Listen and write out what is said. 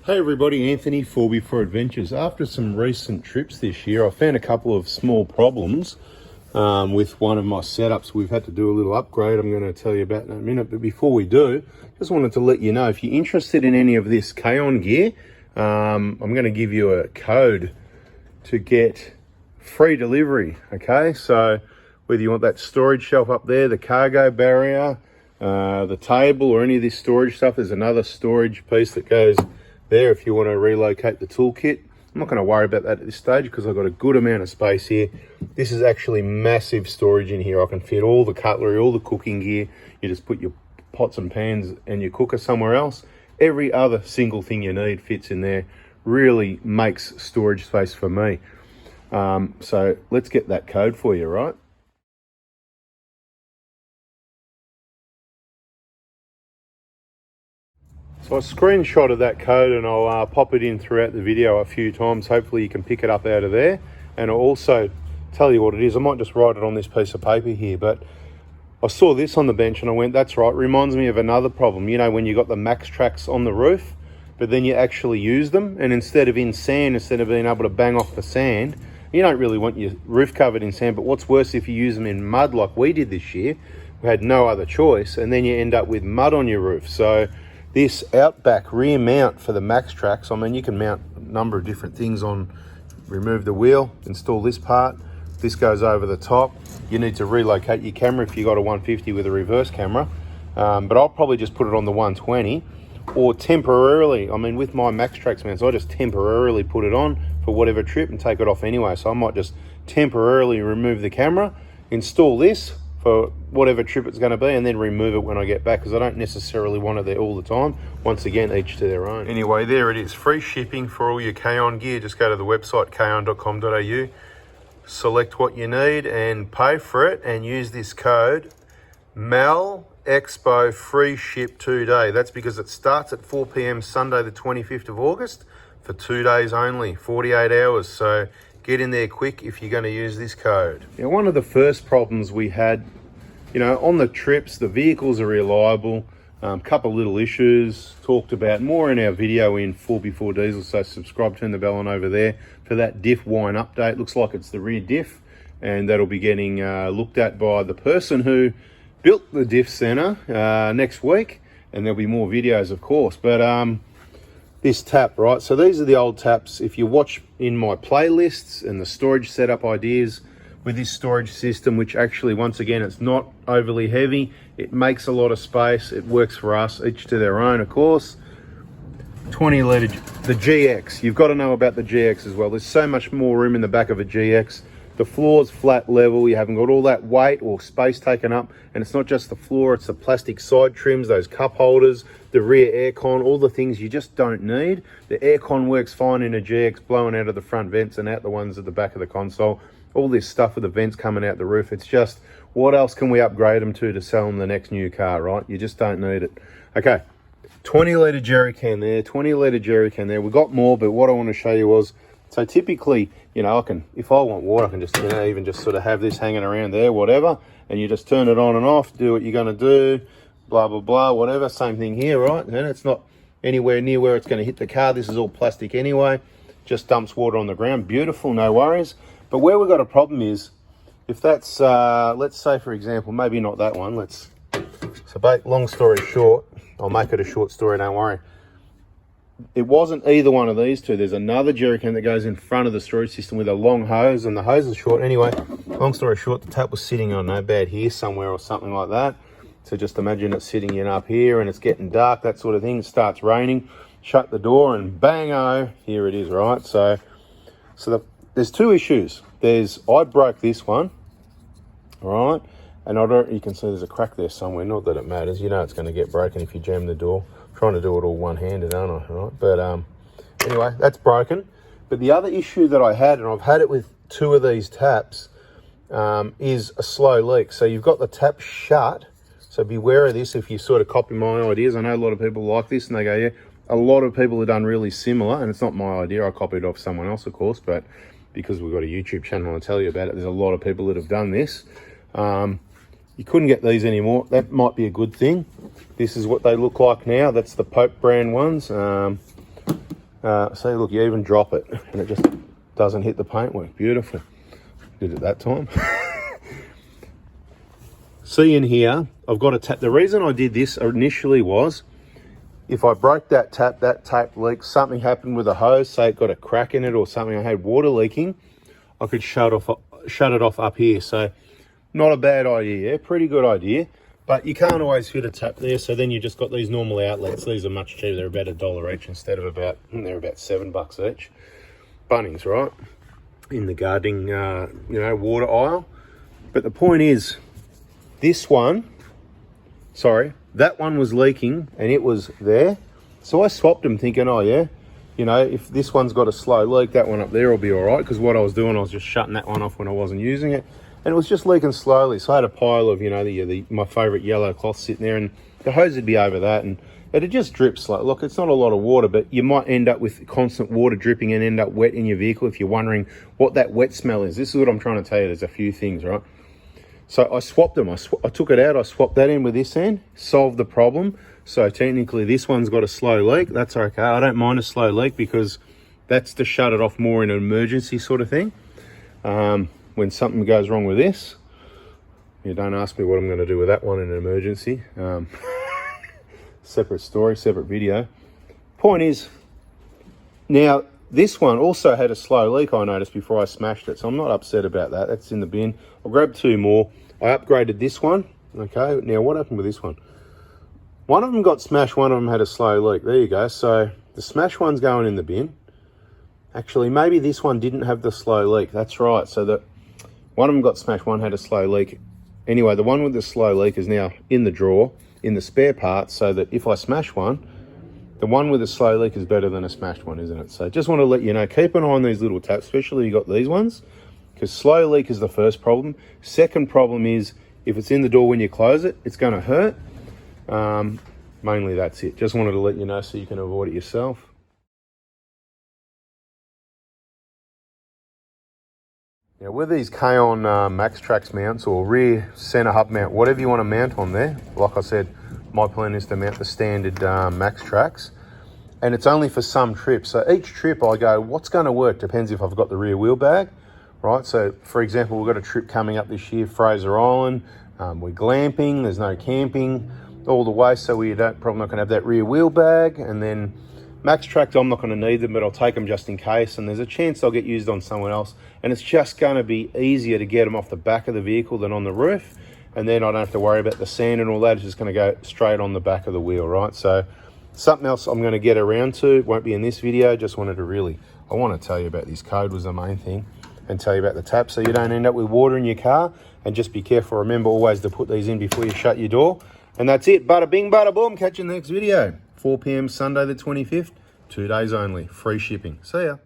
Hey everybody, Anthony, 4x4 Adventures. After some recent trips this year, I found a couple of small problems with one of my setups. We've had to do a little upgrade I'm going to tell you about in a minute. But before we do, just wanted to let you know, if you're interested in any of this K-On gear, I'm going to give you a code to get free delivery, okay? So whether you want that storage shelf up there, the cargo barrier, the table, or any of this storage stuff, there's another storage piece that goes there if you want to relocate the toolkit. I'm not going to worry about that at this stage because I've got a good amount of space here. This is actually massive storage in here. I can fit all the cutlery, all the cooking gear. You just put your pots and pans and your cooker somewhere else. Every other single thing you need fits in there. Really makes storage space for me. So let's get that code for you, right? So I screenshotted that code and I'll pop it in throughout the video a few times. Hopefully you can pick it up out of there. And I'll also tell you what it is. I might just write it on this piece of paper here, but I saw this on the bench and I went, that's right. Reminds me of another problem. You know, when you got the MAXTRAX on the roof, but then you actually use them, and instead of in sand, instead of being able to bang off the sand, you don't really want your roof covered in sand. But what's worse, if you use them in mud like we did this year, we had no other choice, and then you end up with mud on your roof. So this Outback rear mount for the MAXTRAX, I mean, you can mount a number of different things on. Remove the wheel, install this part. This goes over the top. You need to relocate your camera if you got a 150 with a reverse camera. But I'll probably just put it on the 120 or temporarily. I mean, with my MAXTRAX mounts, I just temporarily put it on for whatever trip and take it off anyway. So I might just temporarily remove the camera, install this for whatever trip it's going to be, and then remove it when I get back, because I don't necessarily want it there all the time. Once again, each to their own. Anyway, there it is. Free shipping for all your K-On gear. Just go to the website kon.com.au, select what you need and pay for it, and use this code MALEXPO free ship 2 day. That's because it starts at 4 p.m. Sunday the 25th of August for 2 days only, 48 hours. So get in there quick if you're going to use this code. Now, one of the first problems we had, you know, on the trips, the vehicles are reliable. Couple little issues talked about more in our video in 4x4 Diesel. So subscribe, turn the bell on over there for that diff wine update. Looks like it's the rear diff, and that'll be getting looked at by the person who built the diff center next week. And there'll be more videos, of course. But this tap, right? So these are the old taps. If you watch in my playlists and the storage setup ideas with this storage system, which actually, once again, it's not overly heavy. It makes a lot of space. It works for us, each to their own, of course. 20 litre, the GX. You've got to know about the GX as well. There's so much more room in the back of a GX. The floor's flat level. You haven't got all that weight or space taken up. And it's not just the floor, it's the plastic side trims, those cup holders, the rear aircon, all the things you just don't need. The aircon works fine in a GX, blowing out of the front vents and out the ones at the back of the console. All this stuff with the vents coming out the roof. It's just, what else can we upgrade them to sell them the next new car, right? You just don't need it. Okay, 20 litre jerry can there, 20 litre jerry can there. We got more, but what I want to show you was, so typically, you know, I can, if I want water, I can just, you know, even just sort of have this hanging around there, whatever, and you just turn it on and off, do what you're going to do, blah, blah, blah, whatever. Same thing here, right? And it's not anywhere near where it's going to hit the car. This is all plastic anyway. Just dumps water on the ground. Beautiful, no worries. But where we've got a problem is, if that's, let's say, for example, maybe not that one. So long story short, I'll make it a short story, don't worry. It wasn't either one of these two. There's another jerry can that goes in front of the storage system with a long hose, and the hose is short. Anyway, long story short, the tap was sitting on, no bad, here somewhere or something like that. So just imagine it sitting in up here and it's getting dark, that sort of thing. It starts raining, shut the door, and bang-o, here it is, right? So there's two issues. I broke this one, all right? And you can see there's a crack there somewhere. Not that it matters. You know it's going to get broken if you jam the door. I'm trying to do it all one-handed, aren't I? Right? But anyway, that's broken. But the other issue that I had, and I've had it with two of these taps, is a slow leak. So you've got the tap shut. So beware of this if you sort of copy my ideas. I know a lot of people like this and they go, yeah. A lot of people have done really similar, and it's not my idea. I copied it off someone else, of course, but because we've got a YouTube channel to tell you about it, there's a lot of people that have done this. You couldn't get these anymore. That might be a good thing. This is what they look like now. That's the Pope brand ones. See, look, you even drop it and it just doesn't hit the paintwork. Beautiful. Did it that time. See in here, I've got a tap. The reason I did this initially was, if I broke that tap, that tape leaks, something happened with the hose, say it got a crack in it or something, I had water leaking, I could shut it off up here. So not a bad idea, yeah, pretty good idea. But you can't always fit a tap there, so then you just got these normal outlets. These are much cheaper. They're about $1 each instead of about, they're about $7 each. Bunnings, right? In the gardening, water aisle. But the point is, this one, sorry, that one was leaking and it was there. So I swapped them thinking, oh yeah, if this one's got a slow leak, that one up there will be all right. Because what I was doing, I was just shutting that one off when I wasn't using it. And it was just leaking slowly. So I had a pile of, my favorite yellow cloth sitting there, and the hose would be over that, and it'd just drip slow. Look, it's not a lot of water, but you might end up with constant water dripping and end up wet in your vehicle if you're wondering what that wet smell is. This is what I'm trying to tell you. There's a few things, right? So I swapped them. I took it out. I swapped that in with this end, solved the problem. So technically this one's got a slow leak. That's okay. I don't mind a slow leak because that's to shut it off more in an emergency sort of thing. When something goes wrong with this, you don't ask me what I'm going to do with that one in an emergency. Separate story, separate video. Point is, now this one also had a slow leak, I noticed, before I smashed it, so I'm not upset about that. That's in the bin. I'll grab two more. I upgraded this one. Okay, now what happened with this one? One of them got smashed, one of them had a slow leak. There you go. So the smash one's going in the bin. Actually, maybe this one didn't have the slow leak. That's right. So that one of them got smashed, one had a slow leak. Anyway, the one with the slow leak is now in the drawer, in the spare parts, so that if I smash one, the one with the slow leak is better than a smashed one, isn't it? So just want to let you know, keep an eye on these little taps, especially you got these ones, because slow leak is the first problem. Second problem is, if it's in the door when you close it, it's going to hurt. Mainly that's it. Just wanted to let you know so you can avoid it yourself. Now with these K-On MAXTRAX mounts, or rear center hub mount, whatever you want to mount on there, like I said, my plan is to mount the standard MAXTRAX, and it's only for some trips. So each trip I go, what's going to work? Depends if I've got the rear wheel bag, right? So for example, we've got a trip coming up this year, Fraser Island. We're glamping, there's no camping all the way, so we probably not going to have that rear wheel bag. And then MAXTRAX, I'm not going to need them, but I'll take them just in case, and there's a chance they'll get used on someone else, and it's just going to be easier to get them off the back of the vehicle than on the roof, and then I don't have to worry about the sand and all that. It's just going to go straight on the back of the wheel, right? So something else I'm going to get around to, won't be in this video. Just wanted to I want to tell you about this code was the main thing, and tell you about the tap so you don't end up with water in your car. And just be careful, remember always to put these in before you shut your door. And that's it, bada bing, bada boom. Catch you in the next video. 4 p.m. Sunday the 25th, 2 days only, free shipping. See ya.